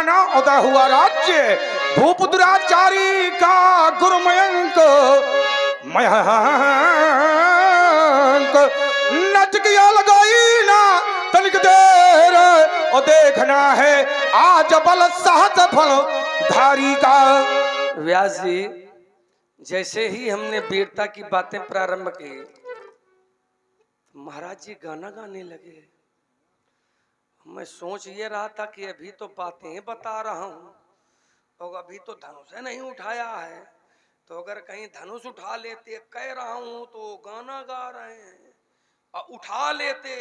पुराना उदय हुआ राज्य भूप दुराचारी का गुरुमयंक मयंक नच गया लगाई ना तनिक देर और देखना है आज बल सहत फल धारी का। व्यास जी जैसे ही हमने वीरता की बातें प्रारंभ की महाराज जी गाना गाने लगे। मैं सोच ये रहा था कि अभी तो बातें बता रहा हूँ और अभी तो धनुष नहीं उठाया है, तो अगर कहीं धनुष उठा लेते कह रहा हूँ तो गाना गा रहे हैं, और उठा लेते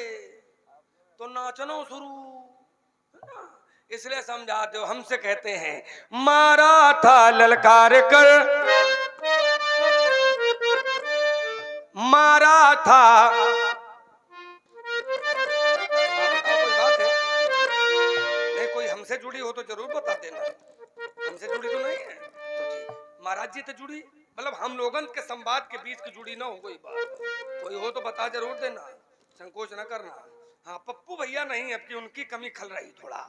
तो नाचना शुरू, इसलिए समझा दो। हमसे कहते हैं मारा था ललकार कर, मारा था। कोई बात है नहीं, कोई हमसे जुड़ी हो तो जरूर बता देना। हमसे जुड़ी तो नहीं है तो ठीक। महाराज जी से जुड़ी मतलब हम लोगन के संवाद के बीच की जुड़ी ना हो कोई बात, कोई हो तो बता जरूर देना, संकोच न करना। हाँ पप्पू भैया नहीं, अब की उनकी कमी खल रही थोड़ा,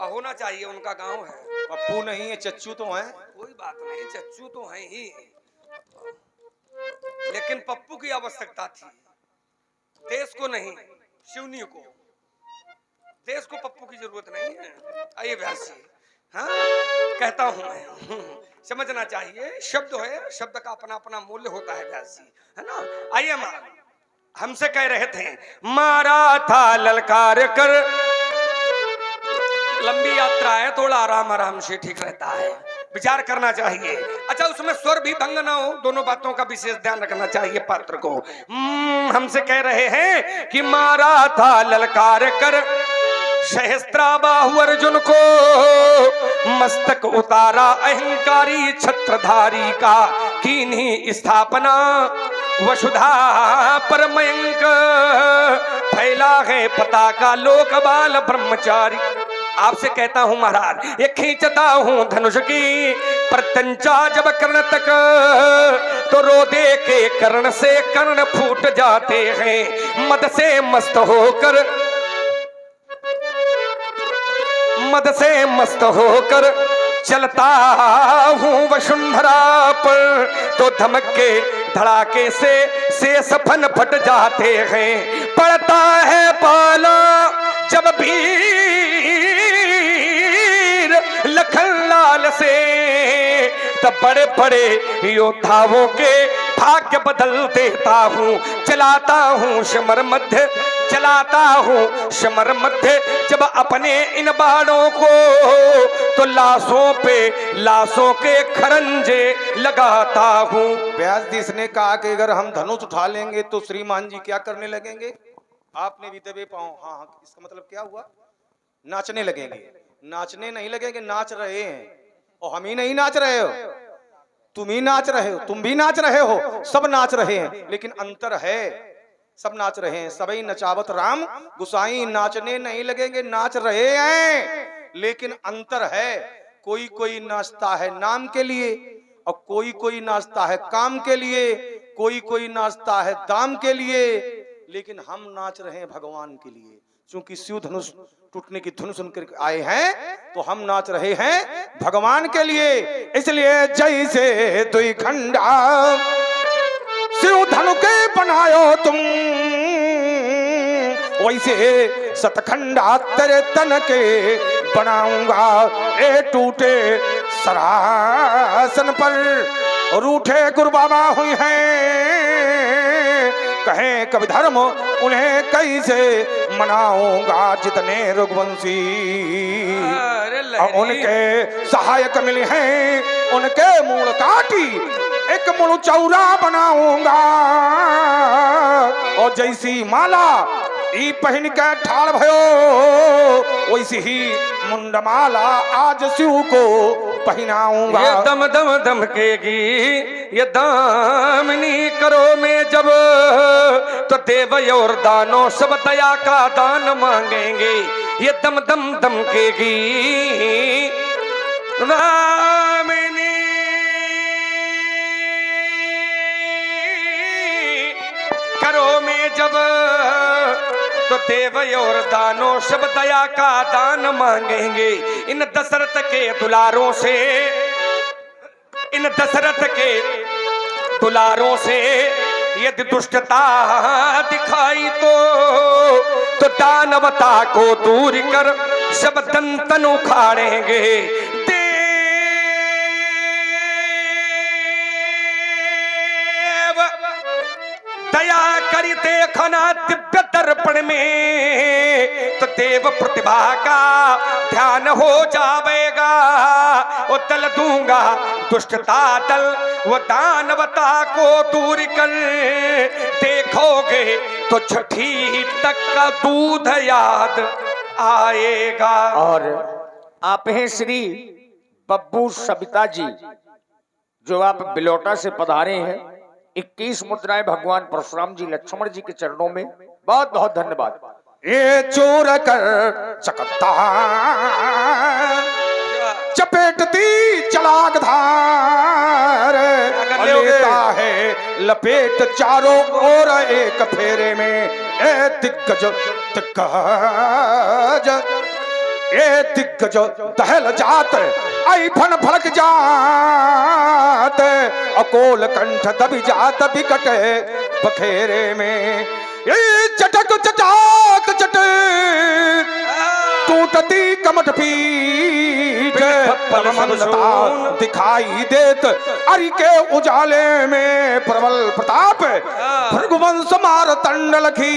होना चाहिए, उनका गांव है। पप्पू नहीं है चच्चू तो है। कोई बात नहीं, चच्चू तो है ही, लेकिन पप्पू की आवश्यकता थी, देश को नहीं, शिवनी को। देश को पप्पू की जरूरत नहीं है। आइए व्यास जी, हाँ कहता हूं मैं, समझना चाहिए, शब्द है, शब्द का अपना अपना मूल्य होता है व्यास जी, है ना। आइए हमसे कह रहे थे मारा था ललकार कर, लंबी यात्रा है, थोड़ा आराम आराम से ठीक रहता है, विचार करना चाहिए। अच्छा उसमें स्वर भी भंग ना हो, दोनों बातों का विशेष ध्यान रखना चाहिए पात्र को। हमसे कह रहे हैं कि मारा था ललकार कर, सहस्त्रा बाहु अर्जुन को, मस्तक उतारा अहंकारी छत्रधारी का, कीन्ही स्थापना वसुधा पर मयंक, फैला है पताका लोक बाल ब्रह्मचारी। आपसे कहता हूं महाराज, ये खींचता हूं धनुष की प्रत्यंचा जब कर्ण तक, तो रोदे के कर्ण से कर्ण फूट जाते हैं, मद से मस्त होकर, मद से मस्त होकर चलता हूं वसुंधरा पर, तो धमक के धड़ाके से शेष फन फट जाते हैं, पड़ता है पाला जब वीर लखनलाल से, तब बड़े बड़े योद्धाओं के भाग्य बदल देता हूं, चलाता हूं समर मध्य, चलाता हूं समर मध्य जब अपने इन बाणों को, तो लाशों पे लाशों के खरंजे लगाता हूं। व्यासदेव ने कहा कि अगर हम धनुष उठा लेंगे तो श्रीमान जी क्या करने लगेंगे? आपने भी दबे पाओ। हाँ इसका मतलब क्या हुआ? नाचने लगेंगे। नाचने नहीं लगेंगे, नाच रहे हैं, और हम ही नहीं नाच रहे हो, तुम ही नाच रहे हो, तुम भी नाच रहे हो, सब नाच रहे हैं, लेकिन अंतर है, सब नाच रहे हैं, सबई नचावत राम गुसाई, नाचने नहीं लगेंगे, नाच रहे हैं, लेकिन अंतर है, कोई कोई नाचता है नाम के लिए और कोई कोई नाचता है काम के लिए, कोई कोई नाचता है दाम के लिए, लेकिन हम नाच रहे हैं भगवान के लिए। क्योंकि शिव धनुष टूटने की धुन सुनकर आए हैं, तो हम नाच रहे हैं भगवान के लिए। इसलिए जैसे दुई खंडा शिव धनु के बनायो तुम, वैसे सतखंडा तेरे तन के बनाऊंगा। ए टूटे सरासन पर रूठे गुरु बाबा हुई हैं, कहें कवि धर्म उन्हें कैसे मनाऊंगा। जितने रघुवंशी उनके सहायक मिले हैं, उनके मूल काटी एक मुड़ चौरा बनाऊंगा। और जैसी माला ई पहन के ठाड़ भयो, वैसी ही मुंडमाला आज शिव को पहनाऊंगा। ये दम दम दमकेगी ये दामिनी करो में जब, तो देव और दानों सब दया का दान मांगेंगे। ये दम दम दमकेगी दामिनी करो में जब, तो देव और दानों सब दया का दान मांगेंगे। इन दशरथ के दुलारों से, इन दशरथ के दुलारों से यदि दुष्टता दिखाई तो दानवता को दूर कर सब दंतन उखाड़ेंगे। दया करी देखना दिव्य दर्पण में तो देव प्रतिभा का ध्यान हो जाएगा। वो दल दूंगा दुष्टता दल, वो दानवता को दूर कर देखोगे तो छठी तक का दूध याद आएगा। और आप हैं श्री बब्बू सबिता जी, जो आप बिलोटा से पधारे हैं। 21 मुद्राएं भगवान परशुराम जी लक्ष्मण जी के चरणों में। बहुत बहुत धन्यवाद। ये चोर कर चकत्ता चपेटती चलाक धार, लेता है लपेट चारों ओर एक फेरे में। ए दिग्गज दिग्गज, ए दिग्गज दहल जात, आई फन फलक जात, अकोल कंठ दबी जात बिकट बखेरे में। ये चटक चटाक चट टूटती कमट पीठ, परमंदता दिखाई देत अरि के उजाले में। प्रबल प्रताप भृगुवंश मार तंड लखी,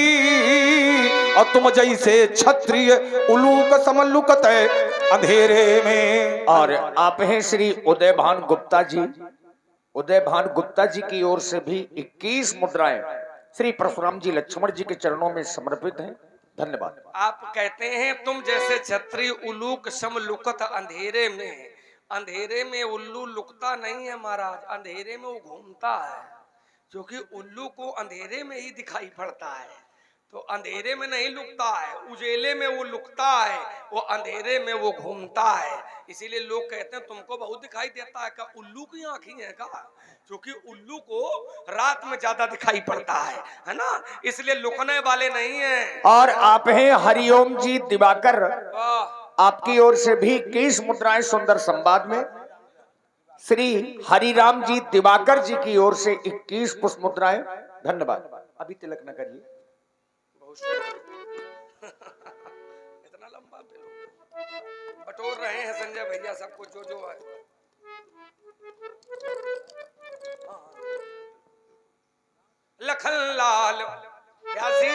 और तुम जैसे क्षत्रिय उलूक समलुकत अंधेरे में। और आप हैं श्री उदयभान गुप्ता जी। उदयभान गुप्ता जी की ओर से भी 21 मुद्राएं श्री परशुराम जी लक्ष्मण जी के चरणों में समर्पित हैं। धन्यवाद। आप कहते हैं तुम जैसे छत्री उलूक सम लुकत अंधेरे में। अंधेरे में उल्लू लुकता नहीं है महाराज, अंधेरे में वो घूमता है, क्योंकि उल्लू को अंधेरे में ही दिखाई पड़ता है। तो अंधेरे में नहीं लुकता है, उजेले में वो लुकता है, वो अंधेरे में वो घूमता है। इसीलिए लोग कहते हैं तुमको बहुत दिखाई देता है। क्या उल्लू की आंखें हैं का? क्योंकि उल्लू को रात में ज्यादा दिखाई पड़ता है ना, इसलिए लुकने वाले नहीं हैं। और आप हैं हरिओम जी दिवाकर। आपकी ओर से भी 21 मुद्राएं सुंदर संवाद में। श्री हरिराम जी दिवाकर जी की ओर से 21 पुष्प मुद्राएं। धन्यवाद। अभी तिलक न करिए। इतना लंबा बटोर रहे हैं संजय भैया सबको जो जो है। लखनलाल व्यासी,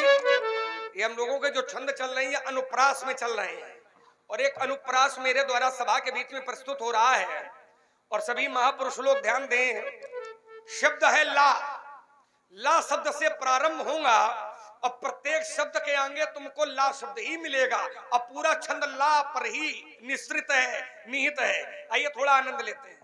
ये हम लोगों के जो छंद चल रही है अनुप्रास में चल रहे हैं, और एक अनुप्रास मेरे द्वारा सभा के बीच में प्रस्तुत हो रहा है। और सभी महापुरुष लोग ध्यान दें। शब्द है ला, ला शब्द से प्रारंभ होगा और प्रत्येक शब्द के आगे तुमको ला शब्द ही मिलेगा। अब पूरा छंद ला पर ही निश्रित है, निहित है। आइए थोड़ा आनंद लेते हैं।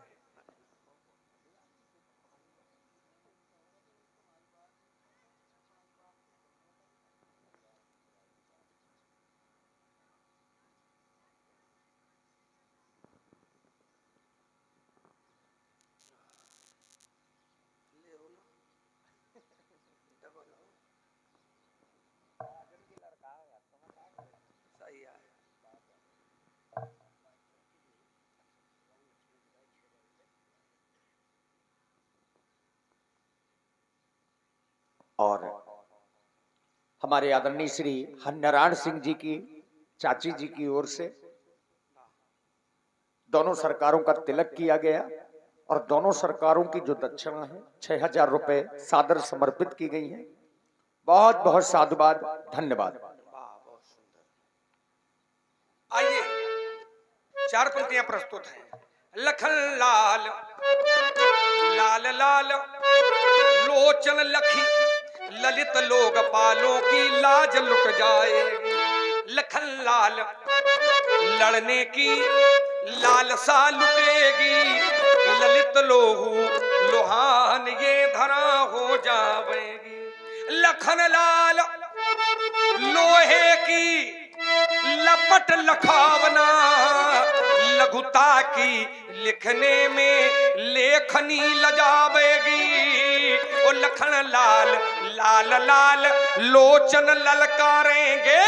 और हमारे आदरणीय श्री हरिनारायण सिंह जी की चाची जी की ओर से दोनों सरकारों का तिलक किया गया, और दोनों सरकारों की जो दक्षिणा है 6000 रुपए सादर समर्पित की गई है। बहुत बहुत साधुवाद। धन्यवाद। आइए 4 पंक्तियां प्रस्तुत हैं। लखन लाल लाल लाल लोचन लखी, ललित लोग पालों की लाज लुट जाए। लखन लाल लड़ने की लालसा लुटेगी, ललित लोहू लोहान ये धरा हो जावेगी। लखन लाल लोहे की लपट लखावना, लघुता की लिखने में लेखनी लजावेगी। ओ लखन लाल लाल लाल लोचन ललकारेंगे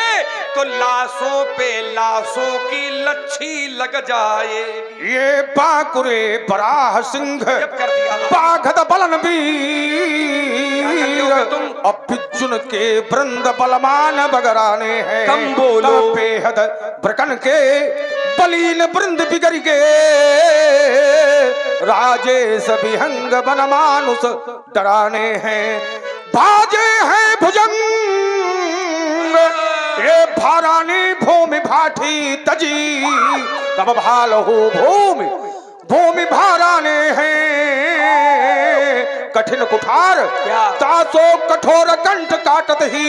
तो लाशों पे लाशों की लच्छी लग जाएगी। ये बाकुरे बराह सिंह जब कर दिया बाघद बलन क्या तुम अब बिजुन के वृंद बलमान बगराने हैं। कम बोलो। बेहद ब्रकन के बलीन वृंद बिगड़ गे राजेश विहंग बन मानुष डराने हैं। बाजे हैं भुजंग ये भारानी भूमि भाठी तजी तब भाल हो भूमि भूमि भाराने हैं। कठिन कुठार तासो कठोर कंठ काटत ही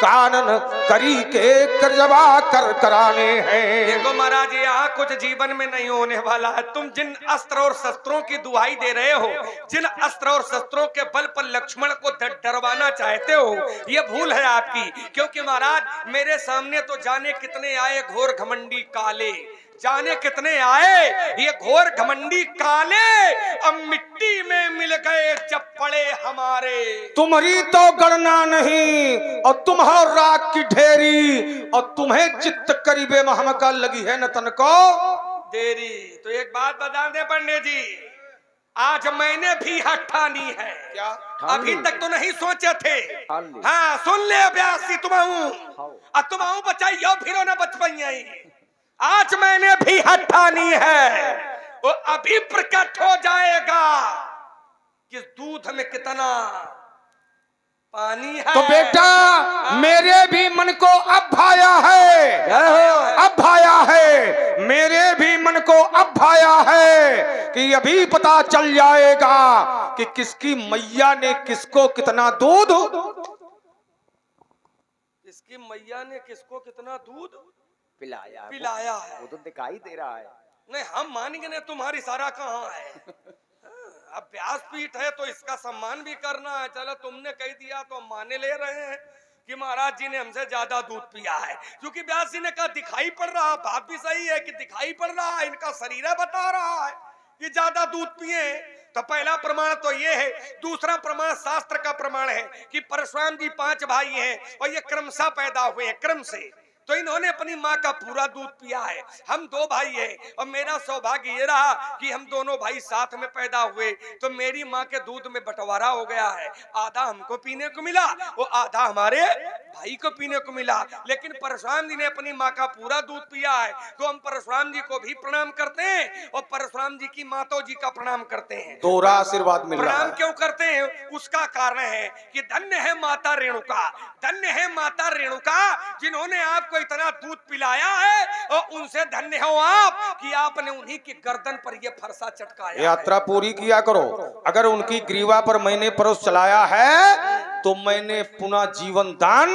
कानन करी के करजवा कर कराने हैं। देखो महाराज यहाँ कुछ जीवन में नहीं होने वाला है। तुम जिन अस्त्र और शस्त्रों की दुहाई दे रहे हो, जिन अस्त्र और शस्त्रों के बल पर लक्ष्मण को डरवाना चाहते हो, ये भूल है आपकी। क्योंकि महाराज मेरे सामने तो जाने कितने आए घोर घमंडी काले, जाने कितने आए ये घोर घमंडी काले, अब मिट्टी में मिल गए जब पड़े हमारे। तुम्हारी तो गणना नहीं और तुम्हार राग की ढेरी और तुम्हें चित्त करीबे महमका लगी है न तन को देरी। तो एक बात बता दे पंडित जी, आज मैंने भी हट ठानी है। क्या अभी तक तो नहीं सोचे थे। हाँ सुन ले अभ्यासी तुम्हाऊ बचाइयो फिर न बच पाई। आज मैंने भी हट ठानी है, वो अभी प्रकट हो जाएगा कि दूध में कितना पानी है। तो बेटा मेरे भी मन को अब भाया है, अब भाया है, मेरे भी मन को अब भाया है कि अभी पता चल जाएगा कि किसकी मैया ने किसको कितना दूध, किसकी मैया ने किसको कितना दूध पिलाया है। वो तो दिखाई दे रहा है। नहीं हम मानेंगे नहीं, तुम्हारी सारा कहाँ है। अब व्यासपीठ है तो इसका सम्मान भी करना है। चलो तुमने कह दिया तो हम माने ले रहे हैं कि महाराज जी ने हमसे ज्यादा दूध पिया है। क्योंकि व्यास जी ने कहा दिखाई पड़ रहा, बात भी सही है कि दिखाई पड़ रहा है, इनका शरीर बता रहा है कि ज्यादा दूध पिए। तो पहला प्रमाण तो ये है। दूसरा प्रमाण शास्त्र का प्रमाण है कि परशुराम जी 5 भाई हैं और ये क्रमशः पैदा हुए हैं, क्रम से। तो इन्होंने अपनी माँ का पूरा दूध पिया है। हम 2 भाई हैं और मेरा सौभाग्य ये रहा कि हम दोनों भाई साथ में पैदा हुए, तो मेरी माँ के दूध में बंटवारा हो गया है। आधा हमको पीने को मिला, वो आधा हमारे भाई को पीने को मिला। लेकिन परशुराम जी ने अपनी माँ का पूरा दूध पिया है, तो हम परशुराम जी को भी प्रणाम करते हैं और परशुराम जी की माता जी का प्रणाम करते हैं। दोहरा आशीर्वाद मिल रहा प्रणाम है। क्यों करते हैं? उसका कारण है कि धन्य है माता रेणुका, धन्य है माता रेणुका जिन्होंने आपको इतना दूध पिलाया है, और उनसे धन्य हो आप कि आपने उन्हीं की गर्दन पर ये फरसा चटकाया। यात्रा पूरी किया करो। अगर उनकी ग्रीवा पर मैंने परोस चलाया है तो मैंने पुनः जीवन दान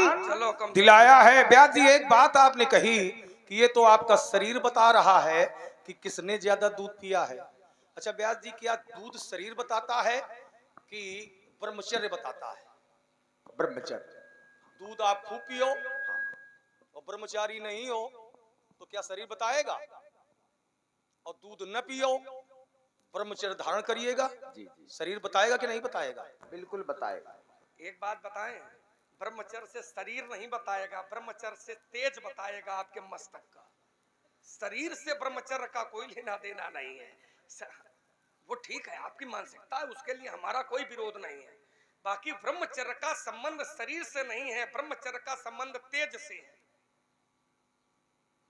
दिलाया है। व्यास जी एक बात आपने कही कि ये तो आपका शरीर बता रहा है कि किसने ज्यादा दूध पिया है। अच्छा व्यास जी, क्या दूध शरीर बताता है कि ब्रह्मचर्य बताता है? ब्रह्मचर्य। दूध आप खूब पियो और ब्रह्मचारी नहीं हो तो क्या शरीर बताएगा? और दूध न पियो ब्रह्मचर्य धारण करिएगा, शरीर बताएगा कि नहीं बताएगा? बिल्कुल बताएगा। एक बात बताएं, ब्रह्मचर्य से शरीर नहीं बताएगा, ब्रह्मचर्य से तेज बताएगा आपके मस्तक का। शरीर से ब्रह्मचर्य का कोई लेना देना नहीं है। वो ठीक है, आपकी मानसिकता है, उसके लिए हमारा कोई विरोध नहीं है। बाकी ब्रह्मचर्य का संबंध शरीर से नहीं है, ब्रह्मचर्य का संबंध तेज से है।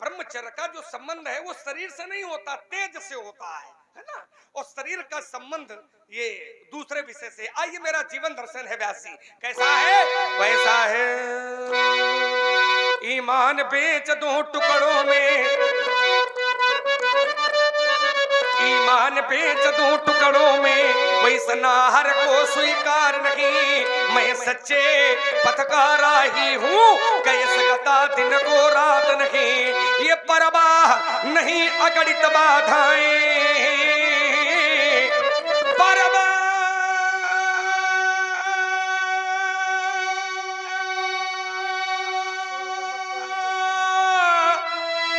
ब्रह्मचर्य का जो संबंध है वो शरीर से नहीं होता, तेज से होता है ना। और शरीर का संबंध ये दूसरे विषय से। आइए मेरा जीवन दर्शन है व्यास जी, कैसा है वैसा है। ईमान बेच दूं टुकड़ों में, ईमान बेच दूं टुकड़ों में, वैसना हर को स्वीकार नहीं। मैं सच्चे पथ का राही हूँ, कैसे गता दिन को रात नहीं। ये परवाह नहीं अगणित बाधाएं, परवाह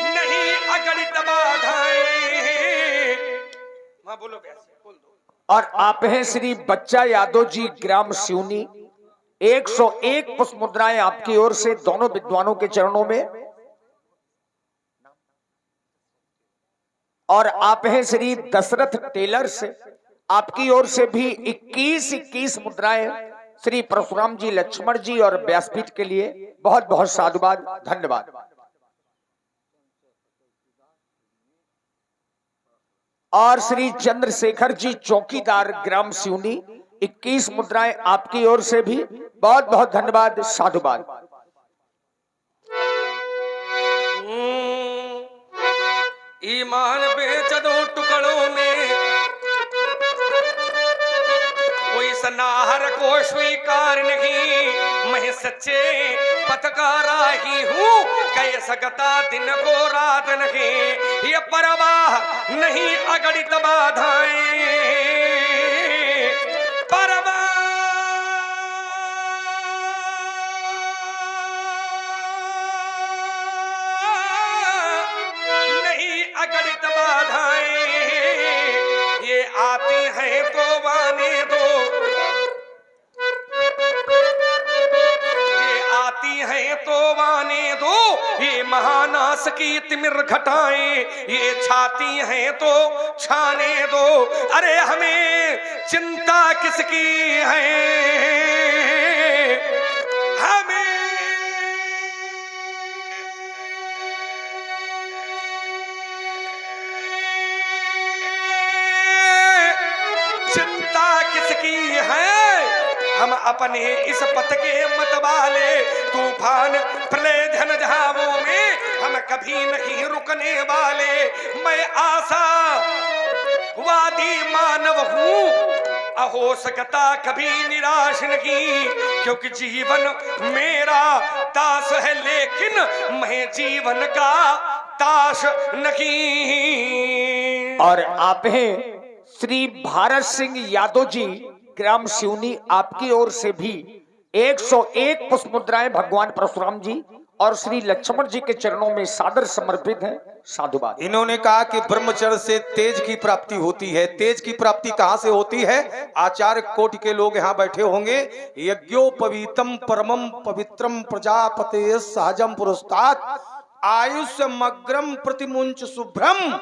नहीं अगणित बाधाएं। हाँ बोलो कैसे बोल दो। और आप हैं श्री बच्चा यादव जी, ग्राम सिवनी। 101 पुष्प मुद्राएं आपकी ओर से दोनों विद्वानों के चरणों में। और आप हैं श्री दशरथ टेलर से, आपकी ओर से भी 21 मुद्राएं श्री परशुराम जी, लक्ष्मण जी और व्यासपीठ के लिए बहुत बहुत साधुवाद, धन्यवाद। और श्री चंद्रशेखर जी चौकीदार, ग्राम सिवनी, 21 मुद्राएं आपकी ओर से भी बहुत बहुत धन्यवाद, साधुवाद। ईमान बेच दो टुकड़ों में, कोई सनाहर को स्वीकार नहीं। मैं सच्चे पथ का राही हूँ, कह सकता दिन को रात नहीं। ये परवाह नहीं अगणित बाधाएं, परवाह नहीं अगणित बाधाएं। ये आती हैं तो आने दो, ये आती हैं तो आने दो। ये महानाश की तिमिर घटाएं, ये छाती हैं तो छाने दो। अरे हमें चिंता किसकी है, हमें चिंता किसकी है। हम अपने इस पथ के मतवाले, तूफान प्रलय झंझावों में हम कभी नहीं रुकने वाले। मैं आशा वादी मानव हूँ, हो सकता कभी निराश नहीं, क्योंकि जीवन मेरा ताश है, लेकिन मैं जीवन का ताश नहीं। और आप हैं श्री भारत सिंह यादव जी, ग्राम सिवनी, आपकी ओर से भी 101 पुष्प मुद्राएं भगवान परशुराम जी और श्री लक्ष्मण जी के चरणों में सादर समर्पित हैं, साधुवाद। इन्होंने कहा कि ब्रह्मचर्य से तेज की प्राप्ति होती है। तेज की प्राप्ति कहां से होती है? आचार्य कोटि के लोग यहाँ बैठे होंगे। यज्ञोपवीतम परमम पवित्रम प्रजापते सहजम पुरस्तात् आयुष्यमग्रम प्रतिमुंच शुभ्रम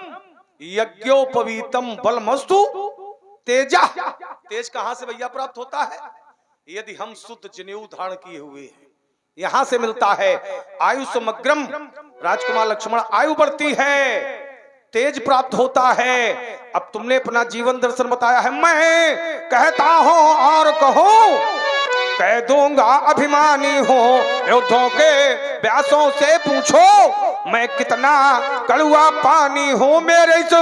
यज्ञोपवीतम बलमस्तु तेजा। तेज कहां से भैया प्राप्त होता है? यदि हम शुद्ध जनेऊ धारण किए हुए हैं, यहां से मिलता है। आयुष्यमग्रम, राजकुमार लक्ष्मण, आयु बढ़ती है, तेज प्राप्त होता है। अब तुमने अपना जीवन दर्शन बताया है, मैं कहता हूं और कहो, कह दूंगा अभिमानी हो। योद्धों के व्यासों से पूछो, मैं कितना कड़वा पानी हूं। मेरे इस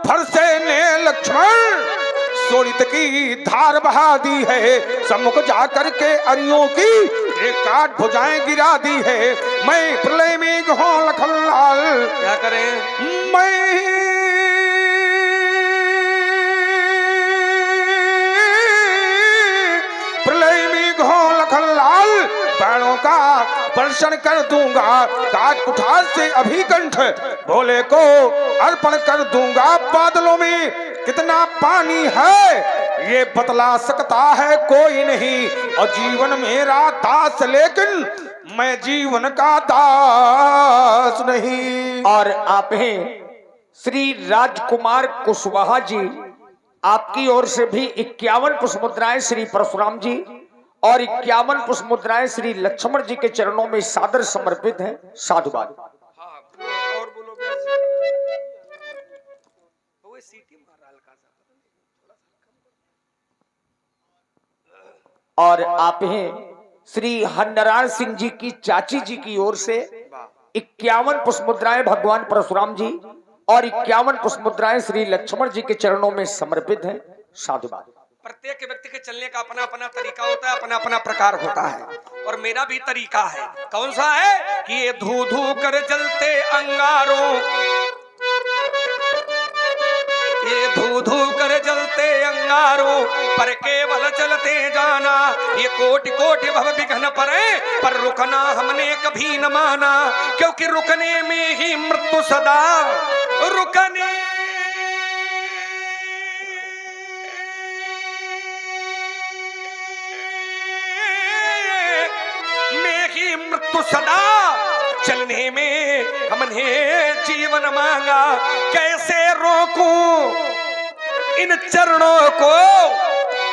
फरसे ने लक्ष्मण सोरित की धार बहा दी है। सम्मुख जाकर के अरियों की एक काट भुजाएं गिरा दी है। मैं प्रलय में हूं लखनलाल, क्या करें? मैं बाणों का वर्षण कर दूंगा। काट कुठार से अभी कंठ भोले को अर्पण कर दूंगा। बादलों में कितना पानी है ये बतला सकता है कोई नहीं। और जीवन मेरा दास, लेकिन मैं जीवन का दास नहीं। और आप हैं श्री राजकुमार कुशवाहा जी, आपकी ओर से भी 51 पुष्प मुद्राएं श्री परशुराम जी और 51 पुष्प मुद्राएं श्री लक्ष्मण जी के चरणों में सादर समर्पित हैं, साधुवाद। और बोलो वो सीटी मारा हल्का सा। और आप हैं श्री हरनारायण सिंह जी की चाची जी की ओर से 51 पुष्प मुद्राएं भगवान परशुराम जी और 51 पुष्प मुद्राएं श्री लक्ष्मण जी के चरणों में समर्पित हैं, साधुवाद। प्रत्येक व्यक्ति के चलने का अपना अपना तरीका होता है, अपना अपना प्रकार होता है, और मेरा भी तरीका है। कौन सा है? कि ये धू धू कर जलते अंगारों, ये धू धू कर जलते अंगारों नजारों पर केवल चलते जाना। ये कोटि कोटि भव विघ्न परे, पर रुकना हमने कभी न माना, क्योंकि रुकने में ही मृत्यु सदा, रुकने में ही मृत्यु सदा, चलने में हमने जीवन मांगा। कैसे रोकूं इन चरणों को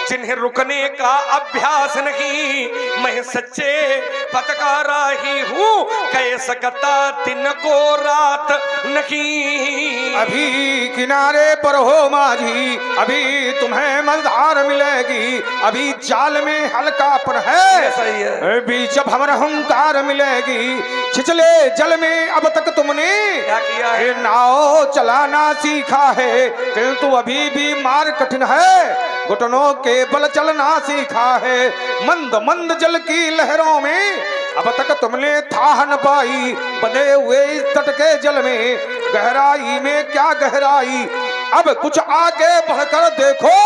जिन्हें रुकने का अभ्यास नहीं, मैं सच्चे पथ का राही हूँ, कह सकता दिन को रात नहीं। अभी किनारे पर हो माझी, अभी तुम्हें मझधार मिलेगी, अभी जाल में हल्कापन है, सही है। बीच भंवर हुंकार मिलेगी। छिछले जल में अब तक तुमने क्या किया है? नाव चलाना सीखा है, किंतु अभी भी मार कठिन है, घुटनों के बल चलना सीखा है। मंद मंद जल की लहरों में अब तक तुमने था न पाई, बंधे हुए इस तट के जल में गहराई में क्या गहराई। अब कुछ आगे बढ़कर देखो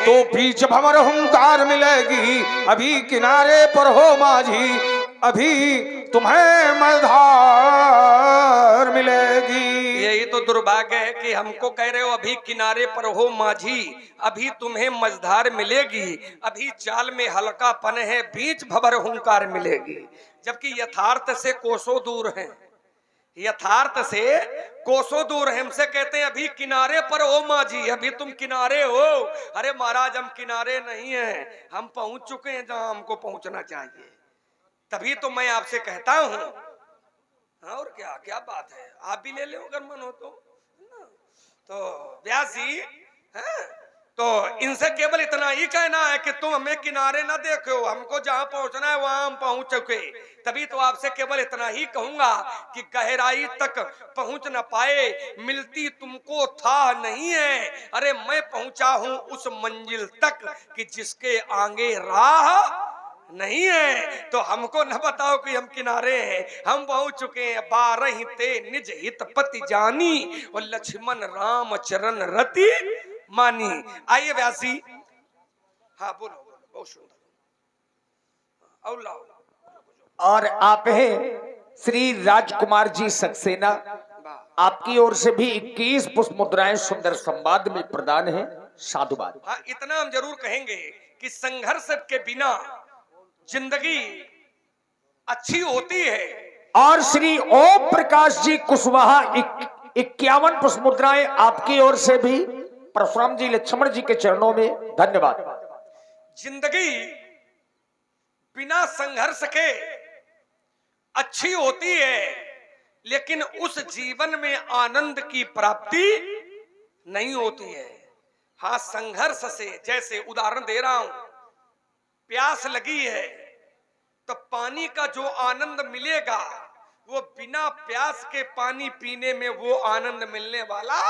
तो बीच भंवर हुंकार मिलेगी, अभी किनारे पर हो माझी, अभी तुम्हें मझधार मिलेगी। यही तो दुर्भाग्य है कि हमको कह रहे हो अभी किनारे पर हो माझी, अभी तुम्हें मझधार मिलेगी, अभी चाल में हल्कापन है, बीच भंवर हुंकार मिलेगी, जबकि यथार्थ से कोसों दूर है। यथार्थ से कोसों दूर है। हमसे कहते हैं अभी किनारे पर हो माझी, अभी तुम किनारे हो। अरे महाराज, हम किनारे नहीं हैं, हम पहुंच चुके हैं जहां हमको पहुंचना चाहिए। तभी तो मैं आपसे कहता हूं, और क्या क्या बात है, आप भी ले लो अगर मन हो तो व्यास जी हैं? तो इनसे केवल इतना ही कहना है कि तुम हमें किनारे ना देखो, हमको जहां पहुंचना है वहां हम पहुंच चुके। तभी तो आपसे केवल इतना ही कहूंगा कि गहराई तक पहुंच न पाए, मिलती तुमको था नहीं है। अरे मैं पहुंचा हूं उस मंजिल तक कि जिसके आगे राह नहीं है। तो हमको न बताओ कि हम किनारे हैं, हम पहुंच चुके हैं। 12 ते निज हित पति जानी, और लक्ष्मण राम चरण रति मानी। आइए व्यास जी, हाँ बोलो बोलो, बहुत सुंदर। और लाओ। और आप हैं श्री राजकुमार जी सक्सेना, आपकी ओर से भी 21 पुष्प मुद्राएं सुंदर संवाद में प्रदान है। साधुवाद। हाँ, इतना हम जरूर कहेंगे कि संघर्ष के बिना जिंदगी अच्छी होती है। और श्री ओम प्रकाश जी कुशवाहा 51 पुष्प मुद्राएं आपकी ओर से भी परशुराम जी लक्ष्मण जी के चरणों में धन्यवाद। जिंदगी बिना संघर्ष के अच्छी होती है, लेकिन उस जीवन में आनंद की प्राप्ति नहीं होती है। हाँ, संघर्ष से, जैसे उदाहरण दे रहा हूं, प्यास लगी है तो पानी का जो आनंद मिलेगा वो बिना प्यास के पानी पीने में वो आनंद मिलने वाला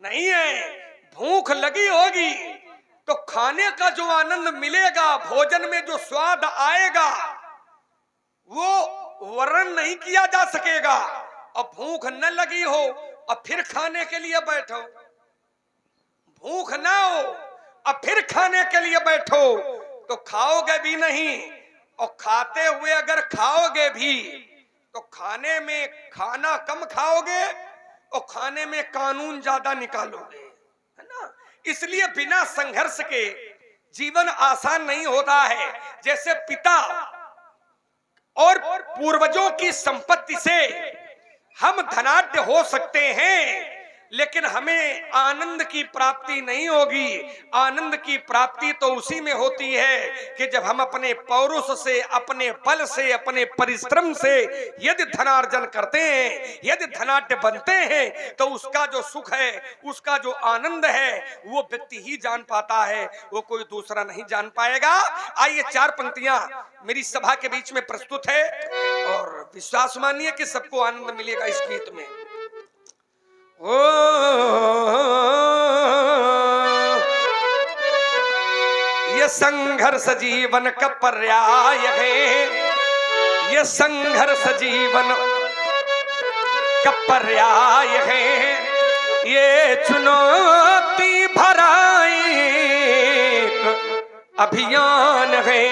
नहीं है। भूख लगी होगी तो खाने का जो आनंद मिलेगा, भोजन में जो स्वाद आएगा, वो वर्णन नहीं किया जा सकेगा। और भूख न लगी हो और फिर खाने के लिए बैठो, भूख ना हो और फिर खाने के लिए बैठो तो खाओगे भी नहीं, और खाते हुए अगर खाओगे भी तो खाने में खाना कम खाओगे और खाने में कानून ज्यादा निकालोगे, है ना। इसलिए बिना संघर्ष के जीवन आसान नहीं होता है। जैसे पिता और पूर्वजों की संपत्ति से हम धनाढ्य हो सकते हैं, लेकिन हमें आनंद की प्राप्ति नहीं होगी। आनंद की प्राप्ति तो उसी में होती है कि जब हम अपने पौरुष से, अपने बल से, अपने परिश्रम से यदि धनार्जन करते हैं, यदि धनाढ्य बनते हैं, तो उसका जो सुख है, उसका जो आनंद है, वो व्यक्ति ही जान पाता है, वो कोई दूसरा नहीं जान पाएगा। आइए 4 पंक्तियां मेरी सभा के बीच में प्रस्तुत है, और विश्वास मानिए कि सबको आनंद मिलेगा इस गीत में। ओ ये संघर्ष जीवन का पर्याय है, ये संघर्ष जीवन का पर्याय है, ये चुनौती भराई अभियान है,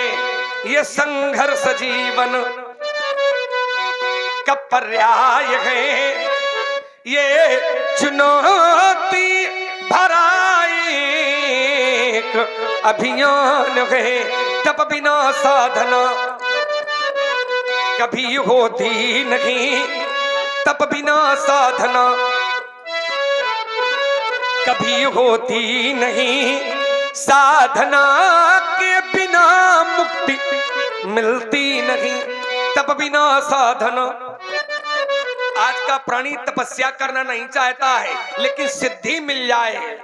ये संघर्ष जीवन का पर्याय है, ये चुनौती भरा एक अभियान है। तप बिना साधना कभी होती नहीं, तप बिना साधना कभी होती नहीं, साधना के बिना मुक्ति मिलती नहीं, तप बिना साधना। आज का प्राणी तपस्या करना नहीं चाहता है, लेकिन सिद्धि मिल जाए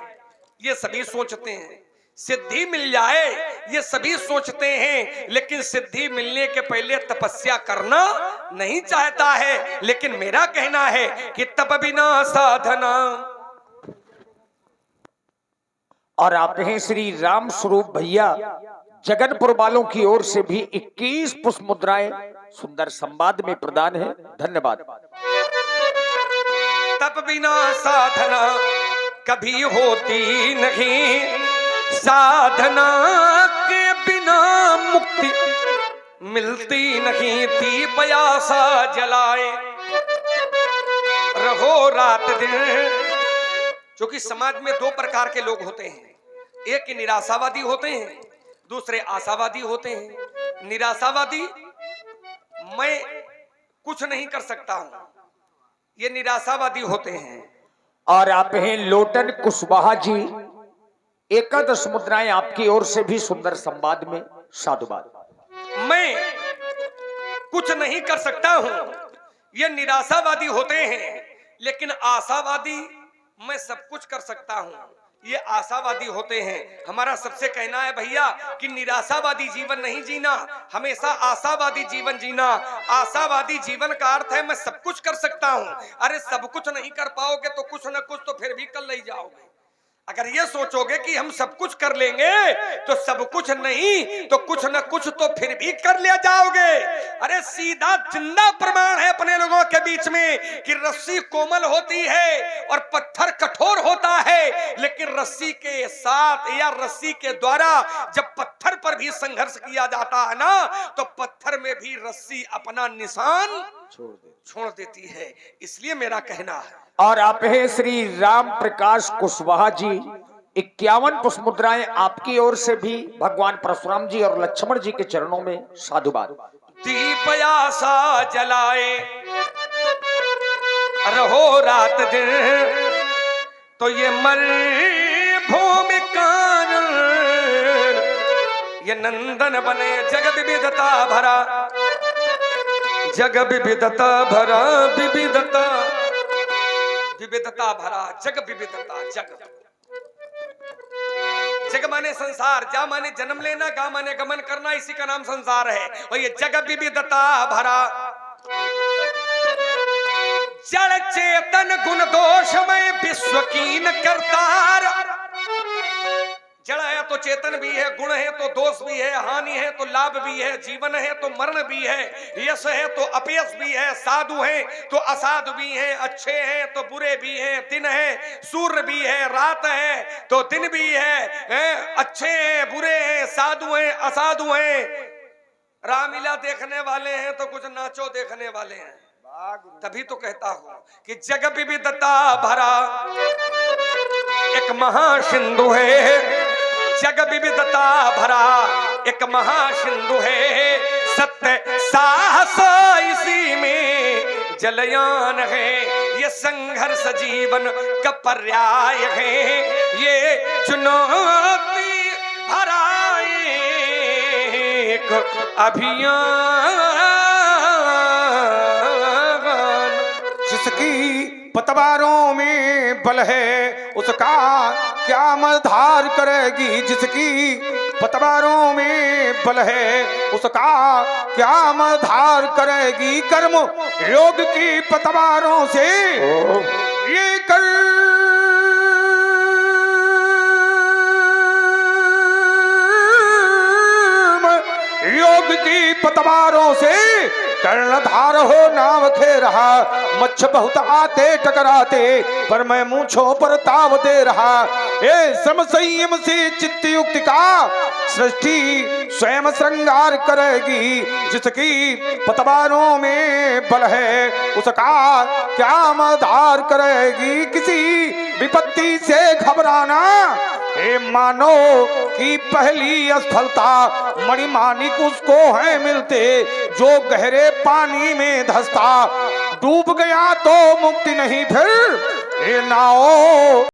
ये सभी सोचते हैं, सिद्धि मिल जाए ये सभी सोचते हैं, लेकिन सिद्धि मिलने के पहले तपस्या करना नहीं चाहता है। लेकिन मेरा कहना है कि तप बिना साधना। और आप हैं श्री राम स्वरूप भैया जगनपुर वालों की ओर से भी 21 पुष्प मुद्राएं सुंदर संवाद में प्रदान है। धन्यवाद। तप बिना साधना कभी होती नहीं, साधना के बिना मुक्ति मिलती नहीं। दीप आशा जलाए रहो रात दिन। क्योंकि समाज में दो प्रकार के लोग होते हैं, एक निराशावादी होते हैं, दूसरे आशावादी होते हैं। निराशावादी, मैं कुछ नहीं कर सकता हूं, ये निराशावादी होते हैं। और आप हैं लोटन कुशवाहा जी, एकादश मुद्राएं आपकी ओर से भी सुंदर संवाद में साधुवाद। मैं कुछ नहीं कर सकता हूं, ये निराशावादी होते हैं। लेकिन आशावादी, मैं सब कुछ कर सकता हूं, ये आशावादी होते हैं। हमारा सबसे कहना है भैया कि निराशावादी जीवन नहीं जीना, हमेशा आशावादी जीवन जीना। आशावादी जीवन का अर्थ है मैं सब कुछ कर सकता हूं। अरे सब कुछ नहीं कर पाओगे तो कुछ न कुछ तो फिर भी कर ले जाओगे। अगर ये सोचोगे कि हम सब कुछ कर लेंगे तो सब कुछ नहीं तो कुछ न कुछ तो फिर भी कर ले जाओगे। अरे सीधा जिंदा प्रमाण है अपने लोगों के बीच में कि रस्सी कोमल होती है और पत्थर कठोर होता है, लेकिन रस्सी के साथ या रस्सी के द्वारा जब पत्थर पर भी संघर्ष किया जाता है ना, तो पत्थर में भी रस्सी अपना निशान छोड़ देती है। इसलिए मेरा कहना है। और आप हैं श्री राम प्रकाश कुशवाहा जी, 51 पुष्प मुद्राएं आपकी ओर से भी भगवान परशुराम जी और लक्ष्मण जी के चरणों में साधुवाद। दीप आशा जलाए रहो रात दिन, तो ये मरुभूमि कानन ये नंदन बने। जग विविधता भरा, जग विविधता भरा, विविधता विविधता भरा, जग विविधता। जग जग माने संसार, जा माने जन्म लेना, गा माने गमन करना, इसी का नाम संसार है। और ये जग विविधता भरा, जड़ चेतन गुण दोषमय विश्व कीन करतार। जड़ है तो चेतन भी है, गुण है तो दोष भी है, हानि है तो लाभ भी है, जीवन है तो मरण भी है, यश है तो अपयश भी है, साधु है तो असाधु भी है, अच्छे हैं तो बुरे भी हैं, दिन है सूर्य भी है, रात है तो दिन भी है, अच्छे हैं बुरे हैं, साधु हैं असाधु हैं, रामलीला देखने वाले हैं तो कुछ नाचो देखने वाले हैं। तभी तो कहता हूं कि जग विविधता भरा एक महासिंधु है, जग विविधता भरा एक महासिंधु है। सत्य साहस इसी में जलयान है, ये संघर्ष जीवन का पर्याय है, ये चुनौती भरा एक अभियान। जिसकी पतवारों में बल है उसका क्या मधार करेगी, जिसकी पतवारों में बल है उसका क्या मधार करेगी। कर्म योग की पतवारों से ये कर्म योग की पतवारों से कर्णधार हो नाव खे रहा, मच्छ बहुत आते टकराते, पर मैं मूंछों पर ताव दे रहा। ए सम संयम से चित्त युक्ति का सृष्टि स्वयं श्रृंगार करेगी, जिसकी पतवारों में बल है उसका क्या मदार करेगी। किसी विपत्ति से घबराना ए मानो कि पहली असफलता, मणिमाणिक उसको है मिलते जो गहरे पानी में धंसता। डूब गया तो मुक्ति नहीं फिर ए नाओ